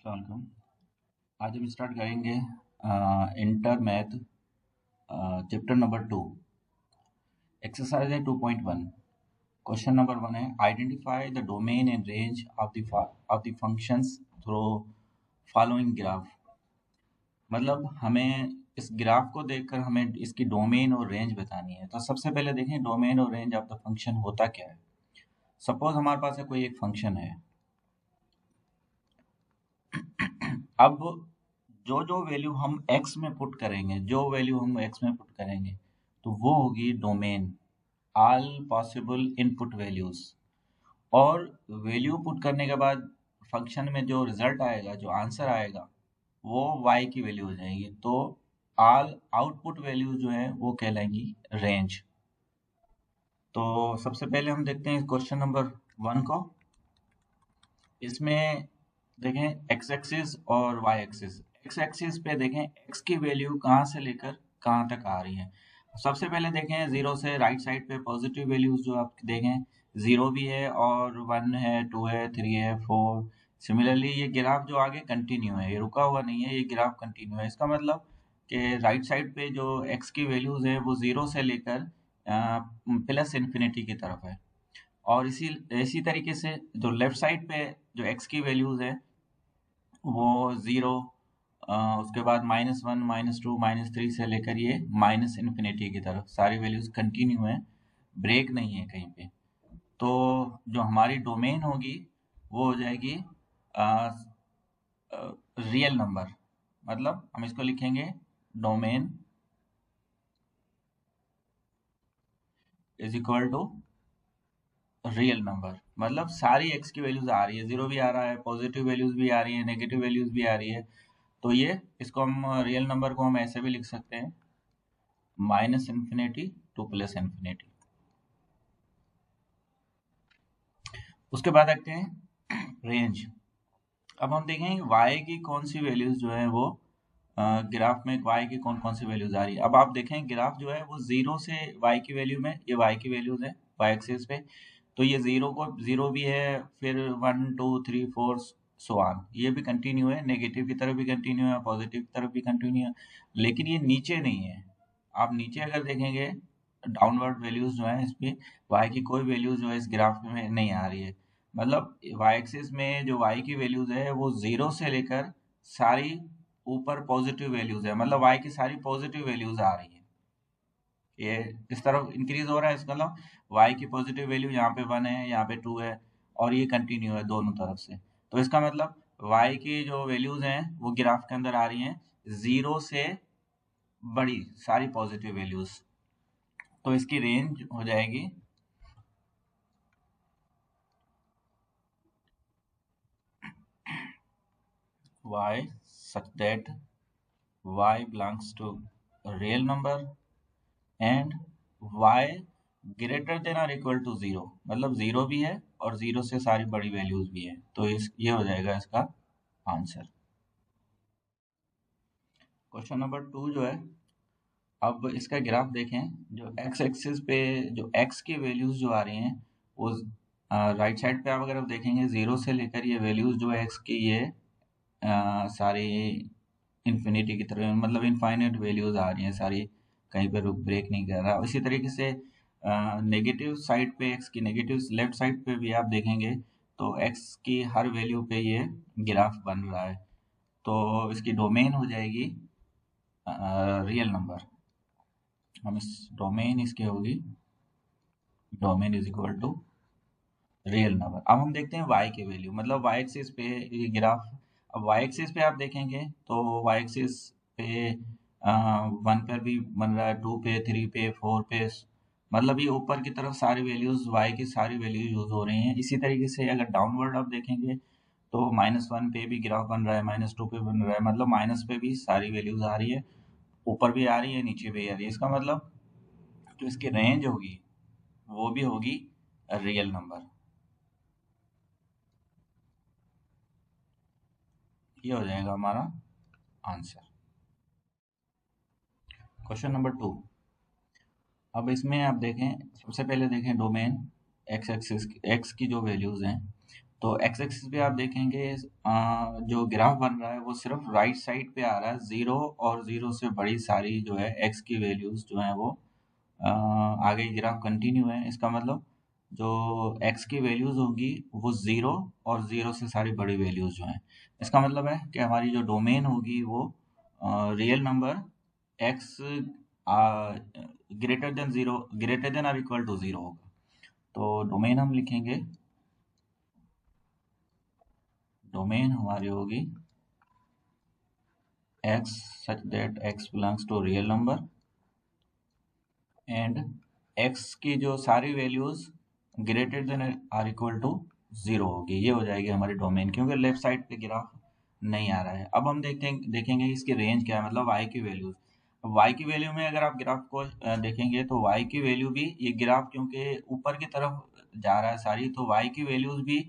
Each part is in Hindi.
वेलकम। आज हम स्टार्ट करेंगे inter math chapter number 2 exercise है 2.1। क्वेश्चन नंबर 1 है identify the domain and range of the functions through following graph. मतलब हमें इस ग्राफ को देखकर हमें इसकी डोमेन और रेंज बतानी है। तो सबसे पहले देखें डोमेन और रेंज ऑफ द फंक्शन होता क्या है। सपोज हमारे पास है कोई एक फंक्शन है। अब जो जो वैल्यू हम x में पुट करेंगे तो वो होगी domain, all possible input values. और वैल्यू पुट करने के बाद फंक्शन में जो रिजल्ट आएगा, जो आंसर आएगा, वो y की वैल्यू हो जाएगी। तो ऑल आउटपुट वैल्यू जो है वो कहलाएंगी रेंज। तो सबसे पहले हम देखते हैं क्वेश्चन नंबर 1 को। इसमें देखें एक्स एक्सिस और वाई एक्सिस। एक्स एक्सिस पे देखें एक्स की वैल्यू कहाँ से लेकर कहाँ तक आ रही है। सबसे पहले देखें जीरो से राइट साइड पे पॉजिटिव वैल्यूज जो आप देखें, जीरो भी है और 1 है, 2 है, 3 है, 4। सिमिलरली ये ग्राफ जो आगे कंटिन्यू है, ये रुका हुआ नहीं है, ये ग्राफ कंटिन्यू है। इसका मतलब कि राइट साइड पे जो एक्स की वैल्यूज है वो जीरो से लेकर प्लस इन्फिनिटी की तरफ है। और इसी तरीके से जो लेफ्ट साइड पे जो एक्स की वैल्यूज है वो जीरो, उसके बाद -1, -2, -3 से लेकर ये माइनस इन्फिनिटी की तरफ सारी वैल्यूज कंटिन्यू है, ब्रेक नहीं है कहीं पे। तो जो हमारी डोमेन होगी वो हो जाएगी रियल नंबर। मतलब हम इसको लिखेंगे domain is equal to real number. मतलब सारी एक्स की वैल्यूज आ रही है, जीरो भी आ रहा है, पॉजिटिव वैल्यूज भी आ रही है, नेगेटिव वैल्यूज भी आ रही है। तो ये इसको हम रियल नंबर को हम ऐसे भी लिख सकते हैं, minus infinity two plus infinity. उसके बाद देखते हैं रेंज। अब हम देखेंगे y की कौन सी वैल्यूज जो है वो ग्राफ में y की कौन कौन सी वैल्यूज आ रही है। अब आप देखें ग्राफ जो है वो जीरो से y की वैल्यू में, ये y की वैल्यूज है y एक्सिस पे। तो ये जीरो भी है, फिर 1, 2, 3, 4 सो ऑन, ये भी कंटिन्यू है, नेगेटिव की तरफ भी कंटिन्यू है, पॉजिटिव की तरफ भी कंटिन्यू है। लेकिन ये नीचे नहीं है। आप नीचे अगर देखेंगे डाउनवर्ड वैल्यूज जो है इस पे y की कोई वैल्यूज जो है इस ग्राफ में नहीं आ रही है। मतलब y एक्सिस में जो y की वैल्यूज है वो जीरो से लेकर सारी ऊपर पॉजिटिव वैल्यूज है। मतलब y की सारी पॉजिटिव वैल्यूज आ रही है, ये इस तरफ इंक्रीज हो रहा है। इसका मतलब y की पॉजिटिव वैल्यू यहाँ पे 1 है, यहाँ पे 2 है, और ये कंटिन्यू है दोनों तरफ से। तो इसका मतलब y की जो वैल्यूज हैं वो ग्राफ के अंदर आ रही हैं जीरो से बड़ी सारी पॉजिटिव वैल्यूज। तो इसकी रेंज हो जाएगी y such that y belongs to a real number and y greater than और इक्वल टू जीरो। मतलब जीरो भी है और जीरो से सारी बड़ी वैल्यूज भी है। तो ये हो जाएगा इसका आंसर। क्वेश्चन नंबर 2 जो है, अब इसका ग्राफ देखें। जो एक्स एक्सिस पे जो एक्स की वैल्यूज जो आ रही हैं वो राइट साइड पे आप अगर आप देखेंगे जीरो से लेकर ये वैल्यूज जो है एक्स की, ये सारी इन्फिनिटी की तरफ, मतलब इनफाइनाइट वैल्यूज आ रही हैं सारी, कहीं पे रुक ब्रेक नहीं कर रहा। इसी तरीके से नेगेटिव साइड पे एक्स की, नेगेटिव लेफ्ट साइड पे भी आप देखेंगे तो एक्स की हर वैल्यू पे ये ग्राफ बन रहा है। तो इसकी डोमेन हो जाएगी रियल नंबर। हम इस डोमेन इसके होगी domain is equal to real number. अब हम देखते हैं y की वैल्यू, मतलब y एक्सिस पे ये ग्राफ। अब y एक्सिस पे आप देखेंगे तो y एक्सिस पे 1 पर भी बन रहा है, 2 पे, 3 पे, 4 पे। मतलब ये ऊपर की तरफ सारी वैल्यूज, y की सारी वैल्यूज यूज हो रही हैं। इसी तरीके से अगर डाउनवर्ड आप देखेंगे तो -1 पे भी ग्राफ बन रहा है, -2 पे बन रहा है। मतलब माइनस पे भी सारी वैल्यूज आ रही है, ऊपर भी आ रही है, नीचे भी आ रही है। इसका मतलब जो इसकी रेंज होगी वो भी होगी रियल नंबर। ये हो जाएगा हमारा आंसर। Question number 2। अब इसमें आप देखें, सबसे पहले देखें डोमेन एक्स एक्सिस, एक्स की जो वैल्यूज हैं तो एक्स एक्सिस पे आप देखेंगे जो ग्राफ बन रहा है वो सिर्फ राइट साइड पे आ रहा है, जीरो और जीरो से बड़ी सारी जो है एक्स की वैल्यूज जो है वो आगे ग्राफ कंटिन्यू है। इसका मतलब जो एक्स की वैल्यूज होंगी वो जीरो और जीरो से सारी बड़ी वैल्यूज जो हैं, इसका मतलब है कि हमारी जो डोमेन होगी वो real number x greater than zero, greater than और इक्वल टू जीरो होगा। तो डोमेन हम लिखेंगे, डोमेन हमारी होगी x such that x belongs to real number and x की जो सारी values greater than or equal to zero होगी। ये हो जाएगी हमारी डोमेन, क्योंकि लेफ्ट साइड पे ग्राफ नहीं आ रहा है। अब हम देखेंगे इसकी रेंज क्या है, मतलब y की वैल्यूज। y की वैल्यू में अगर आप ग्राफ को देखेंगे तो y की वैल्यू भी, ये ग्राफ क्योंकि ऊपर की तरफ जा रहा है सारी, तो y की वैल्यूज भी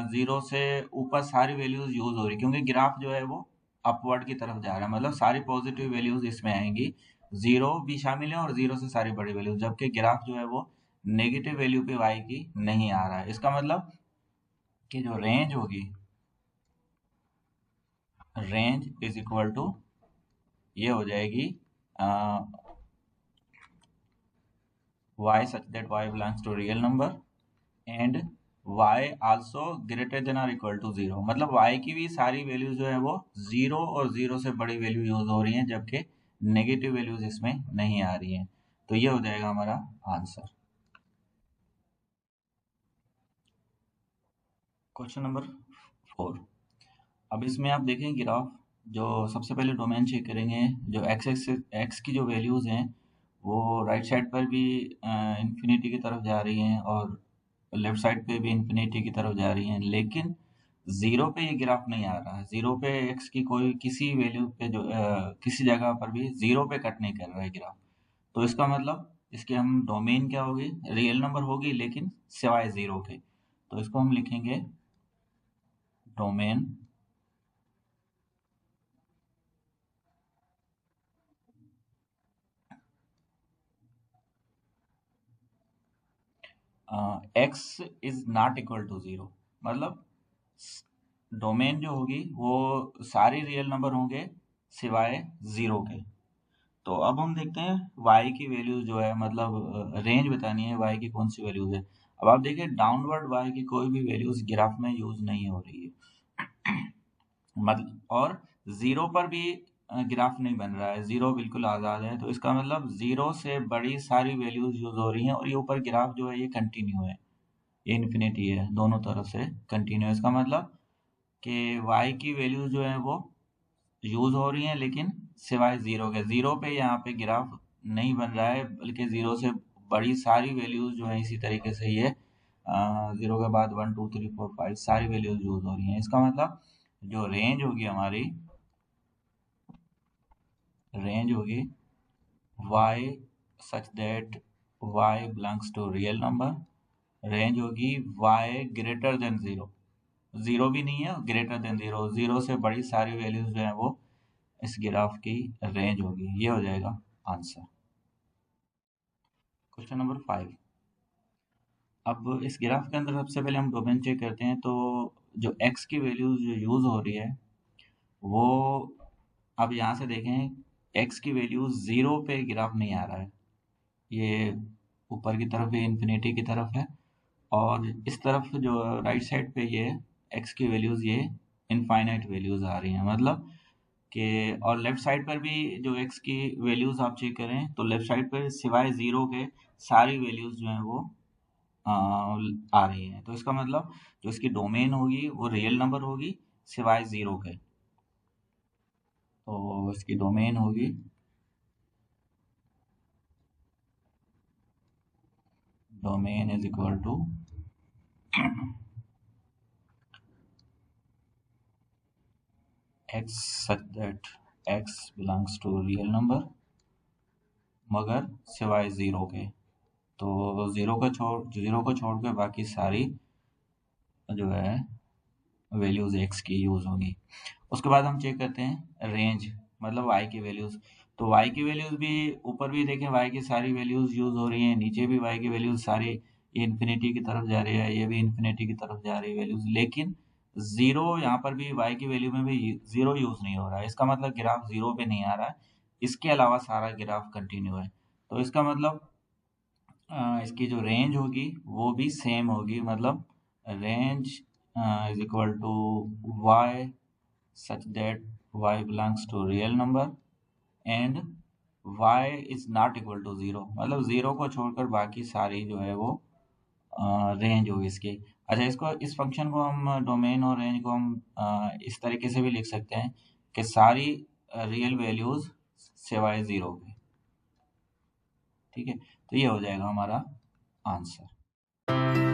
जीरो से ऊपर सारी वैल्यूज यूज हो रही, क्योंकि ग्राफ जो है वो अपवर्ड की तरफ जा रहा है, मतलब सारी पॉजिटिव वैल्यूज इसमें आएंगी, जीरो भी शामिल है और जीरो से सारी बड़ी वैल्यू, जबकि ग्राफ जो है वो नेगेटिव वैल्यू पे y की नहीं आ रहा है। इसका मतलब कि जो रेंज होगी, रेंज इज इक्वल टू, ये हो जाएगी y such that y belongs to real number and y also greater than or equal to zero, मतलब y की भी सारी वैल्यू जो है वो जीरो और जीरो से बड़ी वैल्यू यूज हो रही है, जबकि नेगेटिव वैल्यूज इसमें नहीं आ रही हैं। तो ये हो जाएगा हमारा आंसर। Question number 4। अब इसमें आप देखें ग्राफ, जो सबसे पहले डोमेन चेक करेंगे, जो एक्स की जो वैल्यूज हैं वो राइट साइड पर भी इंफिनिटी की तरफ जा रही हैं और लेफ्ट साइड पे भी इंफिनिटी की तरफ जा रही हैं, लेकिन जीरो पे ये ग्राफ नहीं आ रहा है। जीरो पे एक्स की कोई किसी वैल्यू पे जो किसी जगह पर भी जीरो पे कट नहीं कर रहा है ग्राफ। तो इसका मतलब इसके हम डोमेन क्या होगी, रियल नंबर होगी लेकिन सिवाय जीरो के। तो इसको हम लिखेंगे domain x is not equal to zero, मतलब डोमेन जो होगी वो सारे रियल नंबर होंगे सिवाय जीरो के। तो अब हम देखते हैं y की वैल्यू जो है, मतलब रेंज बतानी है y की कौन सी वैल्यूज है। अब आप देखिए डाउनवर्ड y की कोई भी वैल्यूज ग्राफ में यूज नहीं हो रही है, मतलब और जीरो पर भी ग्राफ नहीं बन रहा है, जीरो बिल्कुल आज़ाद है। तो इसका मतलब जीरो से बड़ी सारी वैल्यूज यूज हो रही हैं और ये ऊपर ग्राफ जो है ये कंटिन्यू है, ये इन्फिनिटी है, दोनों तरफ से कंटिन्यू है। इसका मतलब कि y की वैल्यू जो है वो यूज हो रही हैं लेकिन सिवाय जीरो के। जीरो पे यहाँ पे ग्राफ नहीं बन रहा है, बल्कि जीरो से बड़ी सारी वैल्यूज जो है इसी तरीके से ये जीरो के बाद 1 2 3 4 5 सारी वैल्यूज यूज हो रही हैं। इसका मतलब जो रेंज होगी हमारी, रेंज होगी y such that y belongs to real number, range होगी y greater than zero, zero भी नहीं है, ग्रेटर देन जीरो, जीरो से बड़ी सारी वैल्यूज जो है वो इस ग्राफ की रेंज होगी। ये हो जाएगा आंसर। Question number 5। अब इस ग्राफ के अंदर सबसे पहले हम डोमेन चेक करते हैं। तो जो x की वैल्यू जो यूज हो रही है वो, अब यहाँ से देखें x की वैल्यू जीरो पे ग्राफ नहीं आ रहा है, ये ऊपर की तरफ है, इंफिनिटी की तरफ है, और इस तरफ जो राइट साइड पे ये x की वैल्यूज ये इनफाइनाइट वैल्यूज आ रही हैं, मतलब कि और लेफ्ट साइड पर भी जो x की वैल्यूज आप चेक करें तो लेफ्ट साइड पर सिवाय जीरो के सारी वैल्यूज जो हैं वो आ रही हैं। तो इसका मतलब जो इसकी डोमेन होगी वो रियल नंबर होगी सिवाय जीरो के। तो इसकी डोमेन होगी domain is equal to x such that x belongs to real number मगर सिवाय जीरो के। तो जीरो को छोड़ के बाकी सारी जो है वैल्यूज एक्स की यूज होगी। उसके बाद हम चेक करते हैं रेंज, मतलब वाई की वैल्यूज। तो वाई की वैल्यूज भी ऊपर भी देखें, वाई की सारी वैल्यूज यूज हो रही हैं, नीचे भी वाई की वैल्यूज सारी ये इन्फिनिटी की तरफ जा रही है, ये भी इन्फिनिटी की तरफ जा रही है वैल्यूज, लेकिन जीरो यहाँ पर भी y की वैल्यू में भी जीरो यूज नहीं हो रहा है। इसका मतलब ग्राफ जीरो पे नहीं आ रहा है। इसके अलावा सारा ग्राफ कंटिन्यू है। तो इसका मतलब इसकी जो रेंज होगी वो भी सेम होगी, मतलब range is equal to y such that y belongs to real number and y is not equal to zero, मतलब जीरो को छोड़कर बाकी सारी जो है वो रेंज होगी इसकी। अच्छा, इसको इस फंक्शन को हम डोमेन और रेंज को हम इस तरीके से भी लिख सकते हैं कि सारी रियल वैल्यूज सिवाय जीरो के। ठीक है, तो ये हो जाएगा हमारा आंसर।